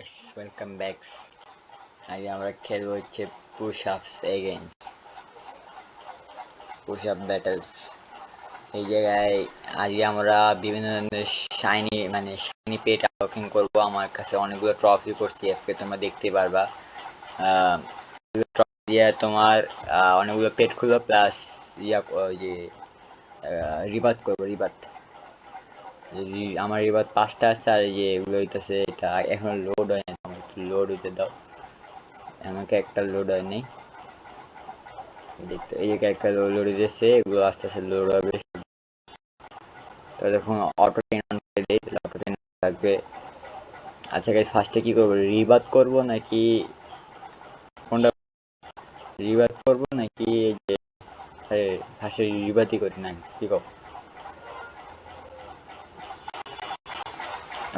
Guys, welcome back. আজকে আমরা খেলবো হচ্ছে পুশ আপস এগেইনস্ট পুশ আপ ব্যাটলস। এই জায়গায় আজকে আমরা বিভিন্ন ধরনের শাইনি পেট আনলকিং করবো। আমার কাছে অনেকগুলো ট্রফি করছি, এফকে তোমরা দেখতে পারবা। ট্রফি দিয়ে তোমার অনেকগুলো পেট খুলবো, প্লাস ওই যে রিবাত করবো। আমার রিবাত 5টা আছে, আর এই যে এগুলো হইতেছে, এটা এখন লোড হয় না, আমার একটু লোড হইতে দাও। আমাকে একটা লোড হয়নি, দেখতে এই যে একটা লোড দিতেছে, এগুলো আস্তে আস্তে লোড হবে। তো দেখুন অটো টেন অন করে দেই, তাহলে অটো টেন থাকবে। আচ্ছা গাইস, ফার্স্টে কি করবো, রিবাত করবো নাকি কোনটা? রিবাত করবো নাকি এই যে ফার্স্টে রিবাতই করি না, কি কর?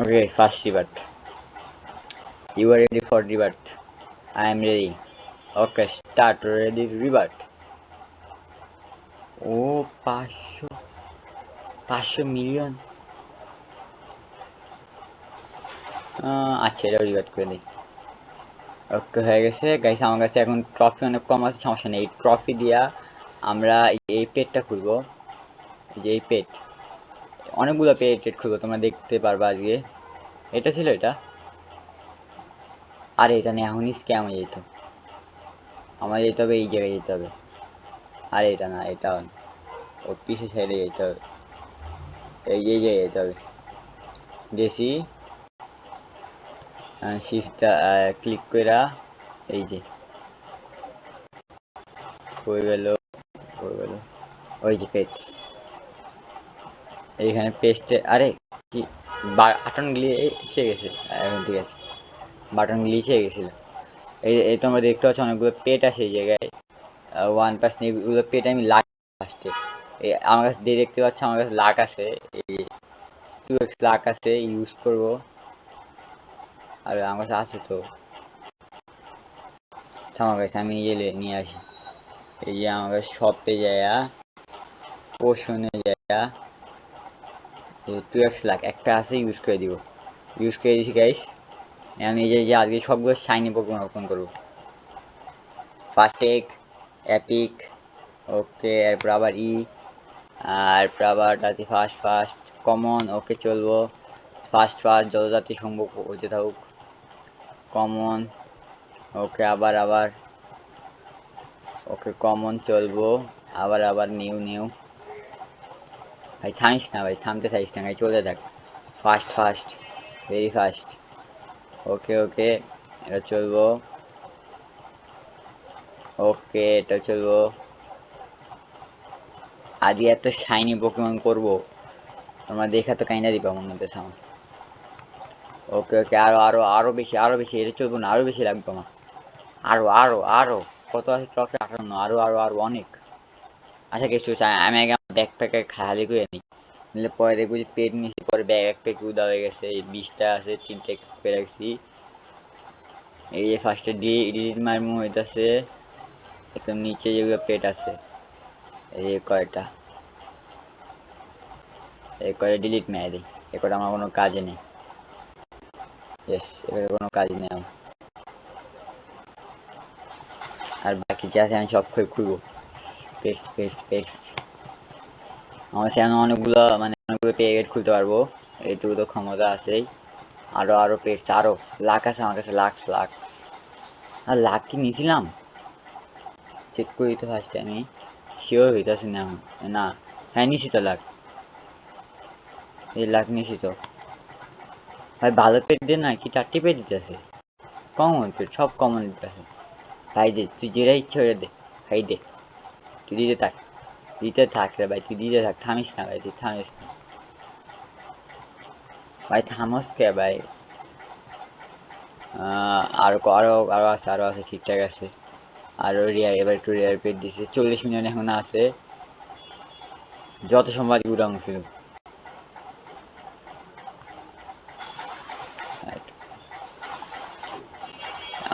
Okay, first Ribat. You are ready for Ribat? I am ready. Okay, start. Ready Ribat. Oh 500 million. আচ্ছা, এটাও রিবাত করে দিই। ওকে, হয়ে গেছে গাইস। আমার কাছে এখন ট্রফি অনেক কম আছে, সমস্যা নেই। এই ট্রফি দিয়া আমরা এই পেটটা খুলবো। এই যে এই পেট, অনেকগুলো পেট খুলবো, তোমরা দেখতে পারবা আজকে। এটা ছিল এটা। আরে এটা নিয়ে এখনই স্ক্যাম হয়ে যেত। আমার যেতে হবে এই জায়গায় যেতে হবে। আরে এটা না, এটা ও পিছে সাইডে যেতে হবে। এই জায়গায় যেতে হবে। গেছি। শিফটটা ক্লিক কইরা এই যে হয়ে গেল, হয়ে গেল। ওই যে পেট, এইখানে পেস্টে। আরে কি বাটন গ্লিচে গেছে। এখন ঠিক আছে, বাটন গ্লিচে গেছিল। এই তোমরা দেখতে পাচ্ছ অনেকগুলো পেট আছে এই জায়গায়। 1% এগুলো পেট আমি লাগ ফার্স্টে। আমার কাছে দিয়ে দেখতে পাচ্ছ, আমার কাছে লাক আছে, এই 2x লাক আছে, ইউজ করব। আর আমার কাছে আছে তো, থামা গেছে, আমি নিজে নিয়ে আসি। এই যে আমার কাছে শপে যায়, পোষণে যায়, 2x লাখ একটা আছে, ইউজ করে দিব। ইউজ করে দিছি গাইস। এখন এই যে আজকে সবগুলো শাইনি পোকেমন ওপেন করবো। ফার্স্ট এগ, এপিক, ওকে, এরপর আবার এরপর আবার জাতি ফার্স্ট কমন, ওকে চলবো। ফার্স্ট যত জাতি সম্ভব হতে থাকুক। কমন, ওকে, আবার ওকে, কমন চলবো। আবার নিউ। ভাই থামিস না, ভাই থামতে চাইস না ভাই, চলে থাক। First very first. ওকে, এটা চলবো। ওকে, এটা চলবো। আজকে এত শাইনি পোকেমন করবো, তোমরা দেখা তো কাইনা দিবা মনে হতেছে আমার। ওকে, আরো বেশি এটা চলবো না, আরো বেশি লাগবে আমার। আরো কত আছে ট্রফি? 58। আরো অনেক। আচ্ছা কিছু চাই, আমি আগে আমার ব্যাকপ্যাকে খালি করে নিই, নিলে পরে দেখবো যে পেট নিয়েছি, পরে ব্যাকপ্যাক উদা হয়ে গেছে। এই 20টা আছে, 3টে করে রাখছি। এই যে ফার্স্টে ডিলিট মারমু হইতাছে একদম নিচে যেগুলো পেট আছে, এই কয়টা, এই কয়টা ডিলিট মেরে দিই। এ কয়টা আমার কোনো কাজে নেই। ইয়েস, এবারে কোনো কাজে নেই আমার। আর বাকি যা আছে আমি সব খুলবো। পেস্ট। আমার সেখানে অনেকগুলো পেয়ে খুলতে পারবো, এইটুকু তো ক্ষমতা আছেই। আরো পেস্ট, আরো লাখ আছে আমার কাছে, লাখ। আর লাখ কি নিয়েছিলাম? চেক করি তো ফার্স্টে আমি, শিওর হইতেছি না এখন। না, হ্যাঁ নিছি তো লাখ, এই লাখ নিছি তো। ভাই ভালো পেট দে না, কি 4টি পেট দিতেছে? কমন পেট, সব কমন দিতেছে। ভাই যে তুই যেটা ইচ্ছে হয়ে দে, ভাই দে, তুই দিতে থাক রে ভাই, তুই দিতে থাক, থামিস না ভাই, তুই থামিস না ভাই, থামস কে ভাই? আরো আছে, ঠিকঠাক আছে। আরো রেয়ার, এবার একটু রেয়ার পেট দিছে। 40 মিলিয়ন এখন আছে, যত সম্ভব উড়ানো ছিল।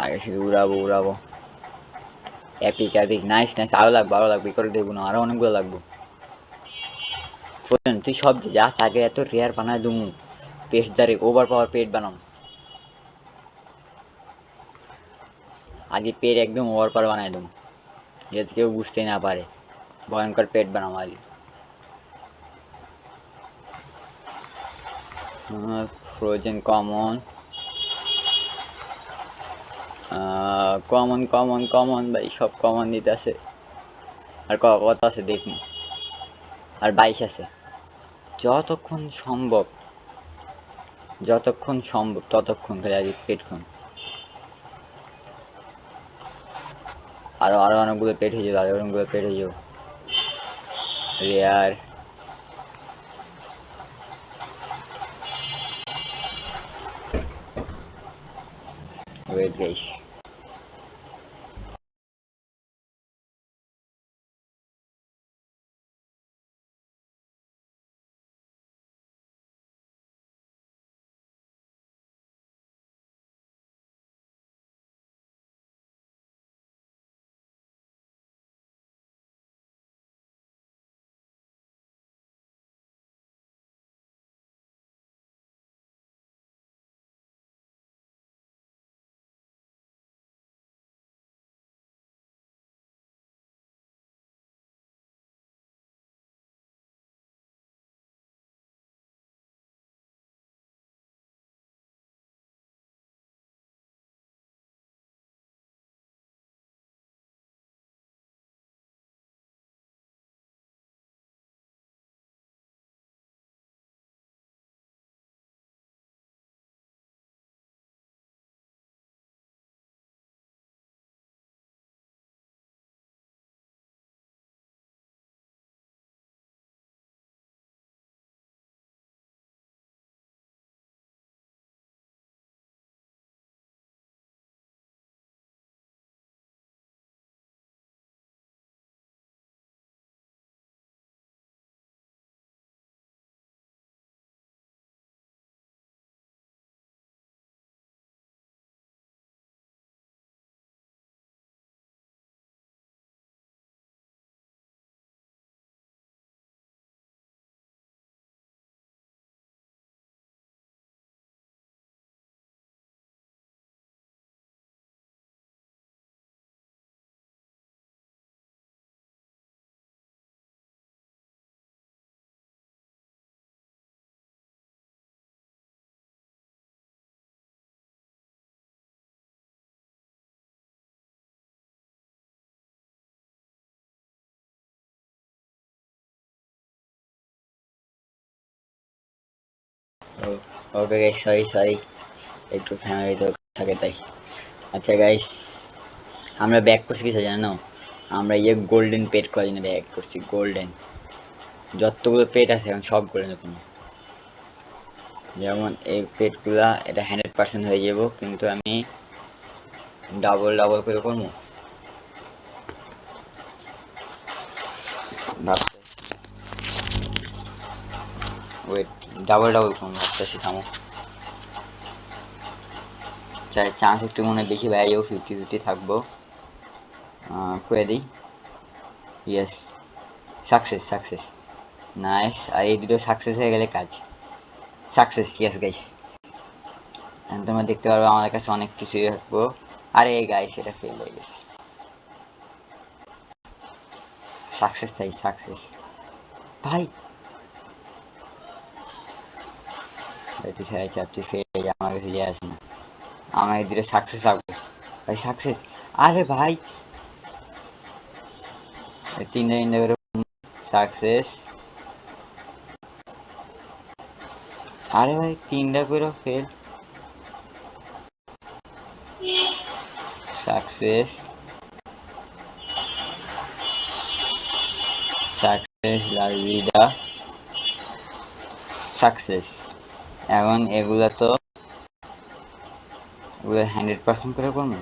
আগে শুধু উড়াবো। Epic, nice. আরো লাগবে করে দেবো না, আরো অনেকগুলো লাগবে। তুই সব যা আগে এত রেয়ার বানায় দুমু, পেট দারে ওভার পাওয়ার পেট বানাম। আজকে পেট একদম ওভার বানাই দেবো, যাতে কেউ বুঝতে না পারে। ভয়ঙ্কর পেট বানাবো আজকে। Frozen common, common common common ভাই, সব কমন দিতে আছে। আর কত আছে দেখুন, আর 22 আছে। যতক্ষণ সম্ভব ততক্ষণ খেলে আজকে পেট খুন। আরো অনেকগুলো পেট হয়ে যাবে, rare. Wait guys, okay guys, sorry, একটু ফ্যামিলি দরকার থাকে তাই। আচ্ছা গাইস, আমরা ব্যাক করছি কিছু জানো? আমরা গোল্ডেন পেট করার জন্য ব্যাক করছি। গোল্ডেন যতগুলো পেট আছে এখন সব গোল্ডেন এখন। যেমন এই পেটগুলা এটা 100% হয়ে যাব, কিন্তু আমি ডাবল করে করবো ভাবতেছি। ওয়েট, ডাবল করবো ভাবতেছি, থামো। চাই চান্স একটু মনে বেশি বেড়ে যাবো, 50-50 থাকবো। করে দিই। Yes, success nice. আর এই দুটো সাকসেস হয়ে গেলে কাজ সাকসেস। ইয়েস গাইস, তোমরা দেখতে পারবে আমাদের কাছে অনেক কিছুই থাকবো। আরে গাইস, এটা ফেল হয়ে গেছে। সাকসেস চাই, সাকসেস ভাই। তুই 4.5 তুই ফেল হয়ে যা, আমার কাছে যায় আসে না। আমার এই দুটো সাকসেস লাগবে ভাই, সাকসেস। আরে ভাই, তিনটা করে সাকসেস। আরে ভাই, তিনটা করে ফেল। Success লাভিডা success. এখন এগুলা তো 100% করে করবো না,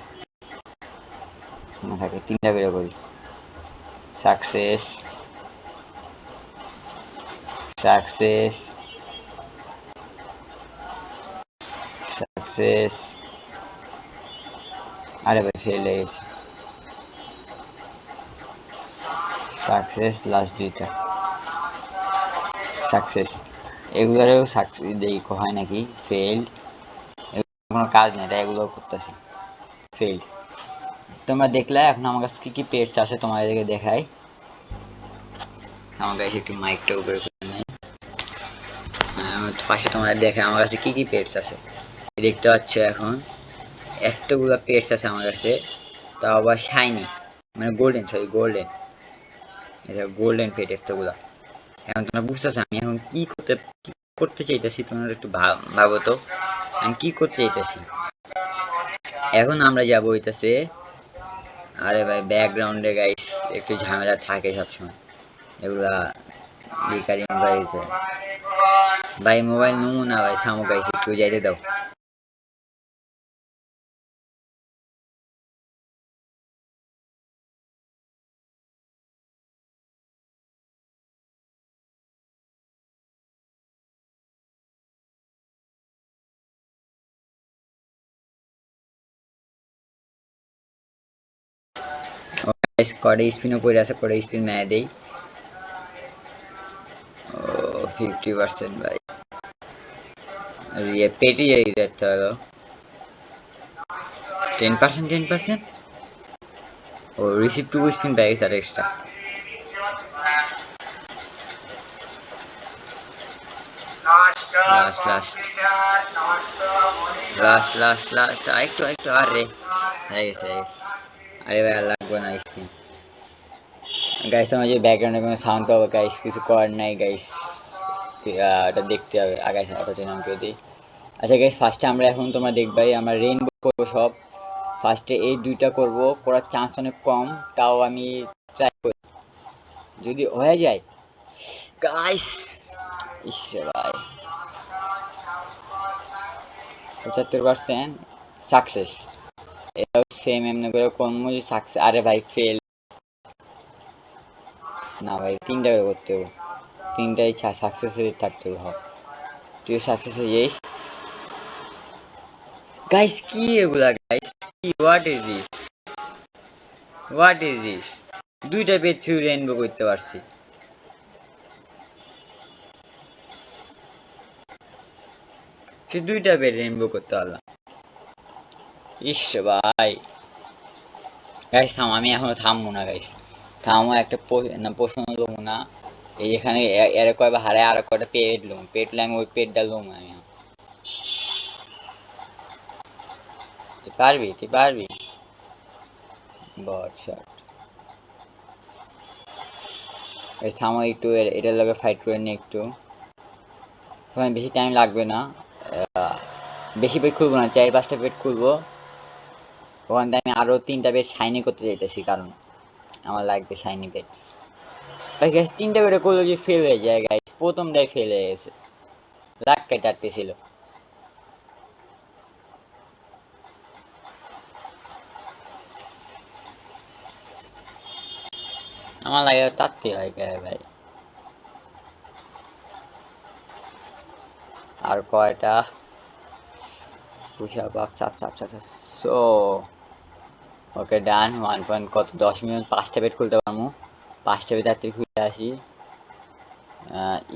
থাকে তিনটা করে করি। Success success success. আরে ভাই, ফেল হয়ে গেছে। সাকসেস লাস্ট দুইটা সাকসেস। এগুলোরও সাকসেস দেখি হয় নাকি। ফেল, কোনো কাজ নেই তাই এগুলো করতেছি। ফেল। তোমরা দেখলে এখন আমার কাছে কি কি পেটস আছে তোমাদেরকে দেখাই। আমার কাছে একটু মাইকটা উপরে করে নেই। পাশে তোমাদের দেখে আমার কাছে কি কি পেটস আছে দেখতে পাচ্ছ। এখন এতগুলো পেটস আছে আমার কাছে, তাও আবার শাইনি, মানে গোল্ডেন, সরি গোল্ডেন, এটা গোল্ডেন পেট এতগুলো। এখন তোমরা বুঝতেছো আমি এখন কি করতে চাইতেছি, তোমরা একটু ভাবো তো আমি কি করতে চাইতেছি। এখন আমরা যাবো হইতেছে, আরে ভাই ব্যাকগ্রাউন্ডে গাইস একটু ঝামেলা থাকে সবসময়, এগুলা রিকারিং গাইছে। ভাই মোবাইল নুমু না ভাই, থামো গাইস একটু যাইতে দাও। গাইস কড়ে স্পিনও পড়ে আছে, কড়ে স্পিন মেরে দেই। ও 50% ভাই, ये पेटी यही रहता है। 10%, 10%। और receive to spin bag sir extra. Last last last last last एक तो अरे है। अरे भाई লাগবে না স্পিন। গাইস আমার যে ব্যাকগ্রাউন্ডে কোনো সাউন্ড পাবো গাইস, কিছু করার নাই গাইস, এটা দেখতে হবে। আগে অটোতে নাম করে দিই। আচ্ছা গাইস ফার্স্টে আমরা এখন তোমরা দেখবাই আমরা রেইনবো করবো সব। ফার্স্টে এই দুইটা করব, করার চান্স অনেক কম, তাও আমি ট্রাই করি, যদি হয়ে যায় গাইস। ইসে ভাই 75% সাকসেস। এটাও সেম এমনি করে কোন সাকসেস। আরে ভাই ফেল না ভাই, তিনটা করে করতে হবে, তিনটাই সাকসেস হয়ে থাকতে হবে। তুই সাকসেস হয়ে যাইস গাইস। কি এগুলা গাইস, কি হোয়াট ইজ দিস দুইটা পেজ থ্রু রেইনবো করতে পারছি। কি দুইটা পেজ রেইনবো করতে পারলাম। ইস ভাই গাইস থাম, আমি এখনো থামবো না গাইস, থামো একটা প্রশ্ন লমু না। এই এখানে এর কয়বার হারায় আর কয়টা পেট লম ওই পেটটা লমু আমি। তুই পারবি বর্ষা। এই থামো একটু, এটার লগে ফাইট করে নি একটু, তোমার বেশি টাইম লাগবে না। বেশি পেট খুলবো না, 4-5টা পেট খুলবো। ওখান থেকে আমি আরো 3টা পেট শাইনি করতে চাইতেছি, কারণ আমার লাগবে শাইনি পেট। ভাই গাইস 3টা করে করলো যে ফেল হয়ে যায় গাইস, প্রথমটাই ফেল হয়ে গেছে, লাখ টাটতে ছিল। আমার লাগে তাত্তি হয় ভাই। আর কয়টা পুশ আপ আপ চাপ চাপ চাপ। সো ওকে ডান 1 পয়েন্ট কত 10 মিনিট 5টা পেট খুলতে পারবো, 5টা পেট তাড়াতাড়ি খুলে আসি।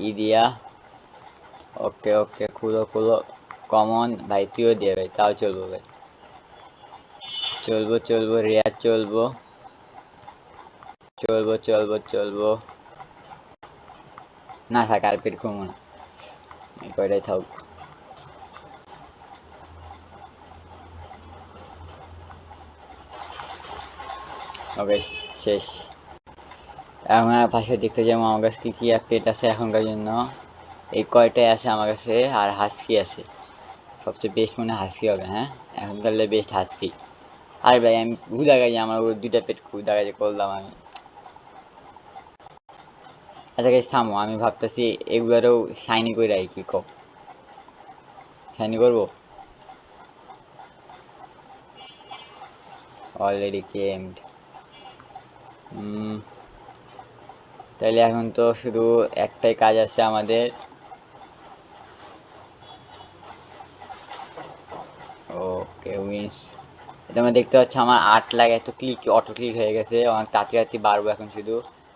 ই দিয়া ওকে ওকে খুলো কমন ভাই, তুইও দিয়ে ভাই, তাও চলবো ভাই, চলবো রেয়ার চলবো না থাক, আর পেট খুলবো না, এই কয়টাই থাক। ওকে শেষ। এখন পাশে দেখতে যাবো আমার কাছে কি কি আপডেট আছে এখনকার জন্য। এই কয়টাই আছে আমার কাছে, আর হাস্কি আছে, সবচেয়ে বেস্ট মনে হাস্কি হবে। হ্যাঁ এখনকার বেস্ট হাস্কি। আরে ভাই আমি ভুলে গেছি আমার ওই দুইটা পেট ক্ষুদা গেছে করলাম আমি। আচ্ছা গাইস থামো, আমি ভাবতেছি এগুলারও শাইনি করে রাখি, কি কও শাইনি করবো? অলরেডি কেমড। তাইলে এখন তো শুধু একটাই কাজ আছে আমাদের। ওকে উইন্স, এটা আমরা দেখতে পাচ্ছি আমার 8 লাখ এত ক্লিক অটো ক্লিক হয়ে গেছে, অনেক তাড়াতাড়ি বাড়বো এখন শুধু।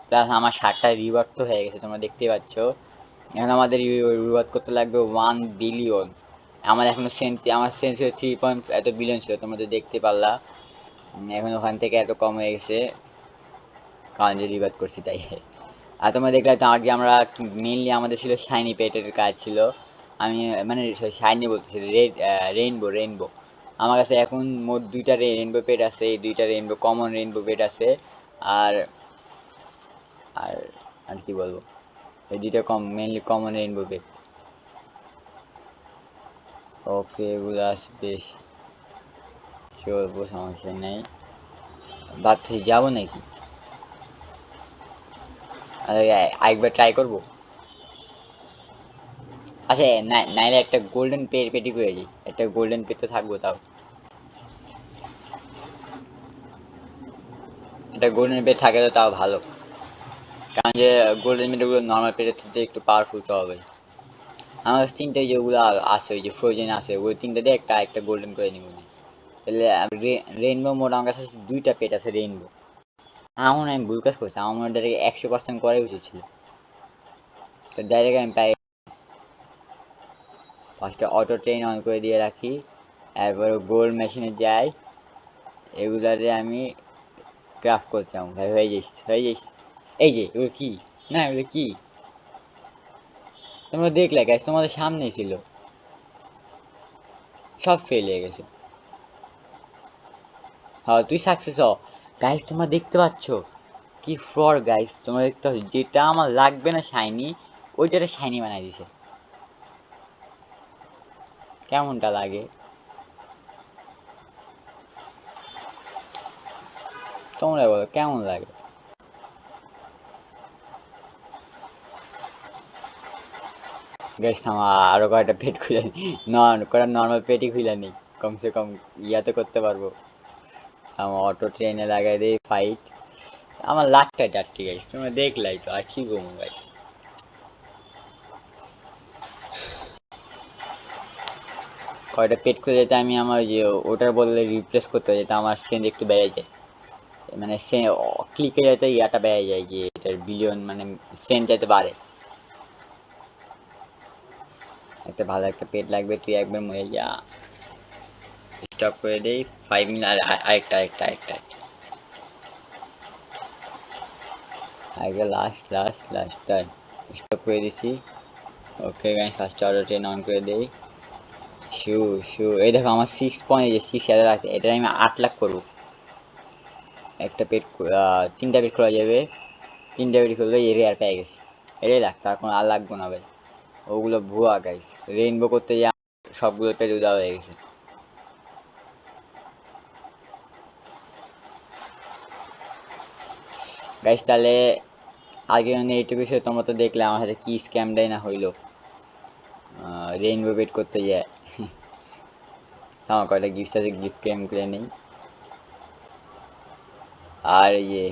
প্লাস আমার 60টা রিওয়ার্ড তো হয়ে গেছে, তোমরা দেখতেই পাচ্ছ। এখন আমাদের রিওয়ার্ড করতে লাগবে 1 বিলিয়ন। আমার এখনো সেন্স, আমার সেন্স 3 পয়েন্ট এত বিলিয়ন ছিল, তোমরা তো দেখতে পারলা। এখন ওখান থেকে এত কম হয়ে গেছে কারণ যে রিবাদ করছি তাই। আর তোমরা দেখলে তো আগে আমরা মেইনলি আমাদের ছিল শাইনি পেটের কাজ ছিল। আমি মানে শাইনি বলতেছি রেইনবো রেইনবো। আমার কাছে এখন মোট 2টা রেইনবো পেট আছে, এই 2টা রেইনবো কমন রেইনবো পেট আছে। আর আর আর কি বলবো, এই 2টা মেইনলি কমন রেইনবো পেট। ওকে এগুলো আসবে, চলবো সমস্যা নেই। ভাবছি যাবো নাকি, আরেকবার ট্রাই করবো। আচ্ছা নাইলে একটা গোল্ডেন পেটি করে দিই, একটা গোল্ডেন পেট তো থাকবো তাও। একটা গোল্ডেন পেট থাকে তো তাও ভালো, কারণ যে গোল্ডেন পেটগুলো নর্মাল পেটের থেকে একটু পাওয়ারফুল তো হবে। আমার কাছে তিনটে যেগুলো আছে, ওই যে ফ্রোজেন আছে, ওই তিনটে দিয়ে একটা একটা গোল্ডেন করে নিব। তাহলে রেইনবো মোড আমার কাছে 2টা পেট আছে রেইনবো। আমার আমি ভুল কাজ করছি, আমার মনে হয় 100% করাই উচিত ছিল। তো ডাইরেক্ট আমি পাই ফার্স্টে অটো ট্রেন অন করে দিয়ে রাখি, এরপর গোল্ড মেশিনে যাই, এগুলারে আমি ক্রাফট করতাম ভাই, হয়ে যাইস হয়ে যাইস। এই যে এগুলো কি, না এগুলো কি তোমরা দেখলে গাইস, তোমাদের সামনেই ছিল, সব ফেল হয়ে গেছে। হ্যাঁ তুই সাকসেস হ। গাইস তোমরা দেখতে পাচ্ছ কি ফ্রড গাইস, তোমরা দেখতে পাচ্ছ যেটা আমার লাগবে না শাইনি, ওইটারে শাইনি বানাই দিছে। কেমনটা লাগে তোমরা বলো, কেমন লাগে? গাইস আমার আরো কয়টা পেট খুলে কয়টা নর্মাল পেটই খুলে নেই, কমসে কম ইয়াতে করতে পারবো। আমার অটো ট্রেনে লাগাই দিই ফাইট। আমার লাখটা চারটি গাইস, তোমরা দেখলাই তো, আর কি করবো গাইস। কয়টা পেট খুলে যেতে আমি আমার যে ওটার বদলে রিপ্লেস করতে যেতে আমার স্ট্রেন্থ একটু বেড়ে যায়, মানে সে ক্লিকে যেতে ইয়াটা বেড়ে যায়, যে এটার বিলিয়ন মানে স্ট্রেন্থ যাতে বাড়ে। একটা ভালো একটা পেট লাগবে, তুই একবার মরে যা। স্টপ করে দেই 5 মিনিট, আর আরেকটা আরেকটা আরেকটা আগে last last last time stop করে দিছি। Okay guys first order train on করে দেই। শু শু এই দেখো আমার 6.6 আছে, এটা আমি 8 লাখ করবো। একটা পেট 3টা পেট খোলা যাবে, 3টা পেট খুললে এরিয়ার পেয়ে গেছি, এটাই লাগতো, আর কোনো আর লাগবো না ভাই। ওগুলো ভুয়া গাইস, রেইনবো করতে গিয়ে সবগুলো পেট উদা হয়ে গেছে। গাইস তাহলে আগে মানে এইটুকু বিষয়, তোমরা তো দেখলে আমার সাথে কি স্ক্যামটাই না হইলো রেইনবো পেট করতে যায়। আমার কয়টা গিফট আছে, গিফট ক্লেম করে নেই। আর ইয়ে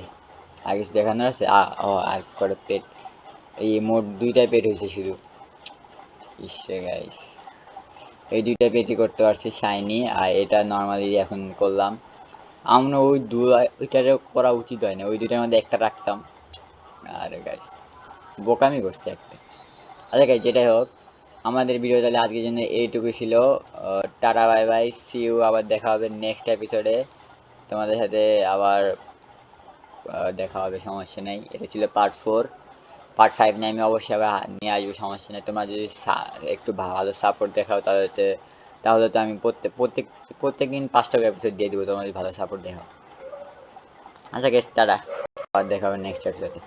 আগে কিছু দেখানোর আছে, ও আর কয়টা পেট, এই মোট 2টা পেট হয়েছে শুধু। ইসে গাইস এই 2টা পেটই করতে পারছি শাইনি, আর এটা নর্মালি এখন করলাম। আমরা ওই ওইটারে করা উচিত হয় না, ওই 2টার মধ্যে একটা রাখতাম। আরে গাইস বোকামি করছে একটা। আচ্ছা গাইস যেটাই হোক, আমাদের ভিডিও তাহলে আজকের জন্য এইটুকু ছিল। টাটা বাই বাই, সি ইউ, আবার দেখা হবে নেক্সট এপিসোডে তোমাদের সাথে আবার। দেখা হবে সমস্যা নেই, এটা ছিল পার্ট 4। পার্ট 5 নিয়ে আমি অবশ্যই আবার নিয়ে আসবো, সমস্যা নেই। তোমরা যদি একটু ভালো সাপোর্ট দেখাও তাহলে তাহলে তো আমি প্রত্যেক দিন 5টা এপিসোড দিয়ে দেবো, তোমরা যদি ভালো সাপোর্ট দেখাও। আচ্ছা গেস টাটা, আবার দেখা হবে নেক্সট এপিসোডে।